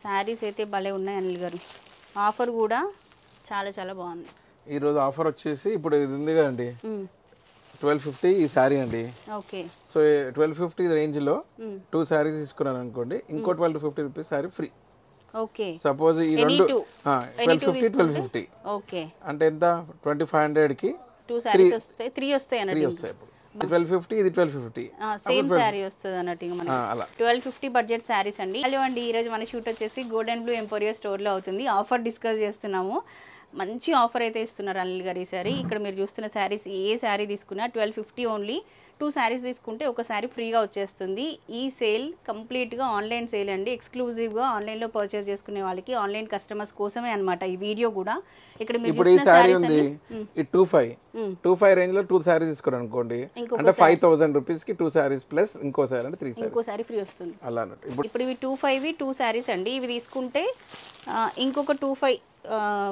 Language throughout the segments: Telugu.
శారీస్ అయితే భలే ఉన్నాయి అనిల్ గారు. ఆఫర్ కూడా చాలా చాలా బాగుంది. ఈరోజు ఆఫర్ వచ్చేసి ఇప్పుడు ఇది ఉంది కదండి 1250 ఈ శారీ అండి. ఓకే. సో 1250 రేంజ్లో 2 శారీస్ తీసుకున్నాను అనుకోండి, ఇంకో 1250 rupees sari free. Okay. Suppose ఈ రెండు 1250 1250 ఓకే అంటే ఎంత 2500కి 2 శారీస్ వస్తాయి, 3 వస్తాయి అన్నట్టు. 3 వస్తాయి. ఇప్పుడు 1250 ఇది 1250 సేమ్ శారీ వస్తుంది అన్నట్టు. ఇక మనకి అలా 1250 బడ్జెట్ శారీస్ అండి. హలో అండి, ఈరోజు మన షూట్ వచ్చేసి గోల్డ్ అండ్ బ్లూ ఎంపోరియో స్టోర్లో అవుతుంది. ఆఫర్ డిస్కస్ చేస్తున్నాము. మంచి ఆఫర్ అయితే ఇస్తున్నారు అనిల్ గారు ఈసారి. ఇక్కడ మీరు చూస్తున్న శారీస్ ఏ శారీ తీసుకున్నా 1250 ఓన్లీ. 2 శారీస్ తీసుకుంటే ఒక శారీ ఫ్రీగా వచ్చేస్తుంది. ఈ సేల్ కంప్లీట్గా ఆన్లైన్ సేల్ అండి. ఎక్స్క్లూజివ్గా ఆన్లైన్లో పర్చేస్ చేసుకునే వాళ్ళకి, ఆన్లైన్ కస్టమర్స్ కోసమే అనమాట ఈ వీడియో కూడా. ఇక్కడ మీరు ఇప్పుడు ఈ శారీ ఉంది ఈ 25 రేంజ్ లో 2 శారీస్ తీసుకున్నారు అనుకోండి, అంటే 5000 రూపీస్ కి 2 శారీస్ ప్లస్ ఇంకో శారీ అంటే 3 శారీస్, ఇంకో శారీ ఫ్రీ వస్తుంది అలా అన్నట్టు. ఇప్పుడు ఇవి 25 2 శారీస్ అండి. ఇవి తీసుకుంటే ఇంకొక 25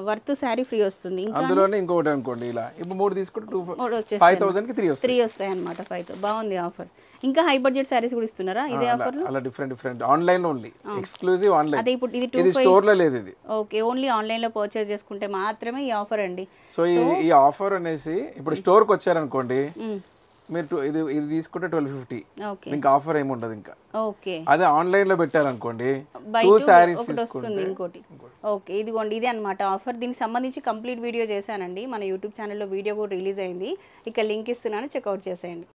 వర్త్ శారీ ఫ్రీ వస్తుంది. అందులోనే ఇంకొకటి అనుకోండి ఇలా ఇప్పుడు 3 తీసుకుంటే 5000 కి 3 వస్తాయి అనమాట. 5 బాగుంది ఆఫర్. ఇంకా హై బడ్జెట్ శారీస్ కూడా ఇస్తున్నారా ఇదే ఆఫర్ లో? అలా different online only, exclusive online. అదే ఇప్పుడు ఇది స్టోర్ లో లేదు ఇది. ఓకే, ఓన్లీ ఆన్లైన్ లో పర్చేస్ చేసుకుంటే మాత్రమే ఈ ఆఫర్ అండి. సో ఈ ఆఫర్ అనేసి ఇప్పుడు స్టోర్ కి వచ్చారనుకోండి, మీరు ఇది తీసుకుంటే 1250, ఇంకా ఆఫర్ ఏమి ఉండదు ఇంకా. ఓకే, అదే ఆన్లైన్ లో పెట్టారనుకోండి 2 శారీస్ వస్తుంది ఇంకోటి. ఓకే, ఇదిగోండి ఇదే అనమాట ఆఫర్. దీనికి సంబంధించి కంప్లీట్ వీడియో చేశానండి మన యూట్యూబ్ ఛానల్లో. వీడియో కూడా రిలీజ్ అయింది. ఇక లింక్ ఇస్తున్నాను, చెక్అవుట్ చేసేయండి.